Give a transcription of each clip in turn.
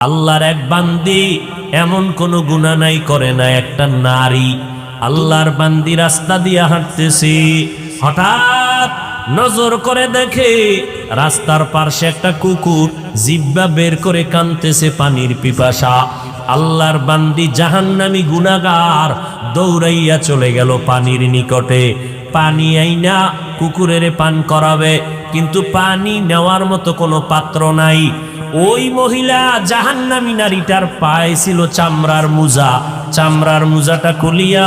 আল্লাহর এক বান্দি এমন কোন গুনাহ নাই করে না। একটা নারী আল্লাহর বান্দি রাস্তা দিয়ে হাঁটতেছে, হঠাৎ নজর করে দেখে রাস্তার পাশে একটা কুকুর জিহ্বা বের করে কাঁদতেছে পানির পিপাসা। আল্লাহর বান্দি জাহান্নামী গুনাহগার দৌড়াইয়া চলে গেল পানির নিকটে, পানি আইনা কুকুরের পান করাবে, কিন্তু পানি নেওয়ার মতো কোনো পাত্র নাই। ওই মহিলা জাহান্নামী নারীটার পায়ে ছিল চামড়ার মুজা, চামড়ার মুজাটা খুলিয়া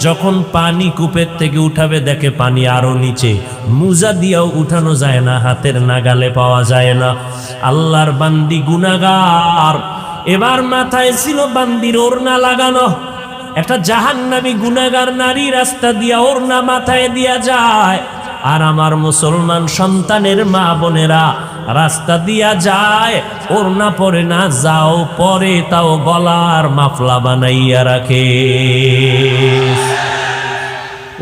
যখন পানি কূপের থেকে উঠাবে দেখে পানি আরো নিচে, মুজা দিয়েও উঠানো যায় না, হাতের নাগালে পাওয়া যায় না। আল্লাহর বান্দি গুনাহগার, এবার মাথায় ছিল বান্দির ওড়না লাগানো। একটা জাহান্নামী গুনাহগার নারী রাস্তা দিয়া ওড়না মাথায় দিয়া যায়, আর আমার মুসলমান সন্তানের মা বোনেরা রাস্তা দিয়া যায়, ওড়না পরে না, যাও পরে তাও গলার মাফলা বানাইয়া রাখে।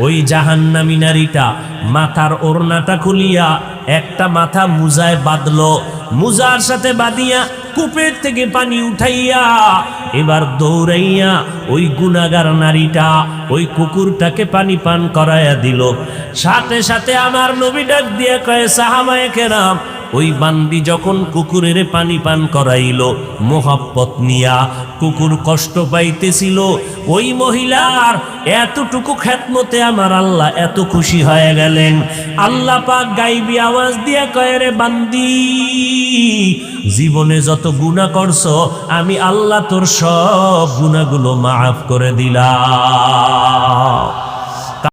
ওই জাহান্নামী নারীটা মাথার ওড়নাটা খুলিয়া একটা মাথা মুজায় বাঁধলো, মুজার সাথে বাঁধিয়া কূপের থেকে পানি উঠাইয়া এবার দৌড়াইয়া ওই গুনাহগার নারীটা ওই কুকুরটাকে পানি পান করাইয়া দিল। সাথে সাথে আমার নবী ডাক দিয়ে কয়, সাহাবায়ে কেরাম, ওই বান্দি যখন কুকুরের পানি পান করাইল মোহাব্বত নিয়া, কুকুর কষ্ট পাইতেছিল, ওই মহিলার এতটুকু খেদমতে আমার আল্লাহ এত খুশি হয়ে গেলেন। আল্লাহ পাক গাইবি আওয়াজ দিয়া কয়, রে বান্দি, জীবনে যত গুনাহ করছো আমি আল্লাহ তোর সব গুনাহগুলো মাফ করে দিলাম।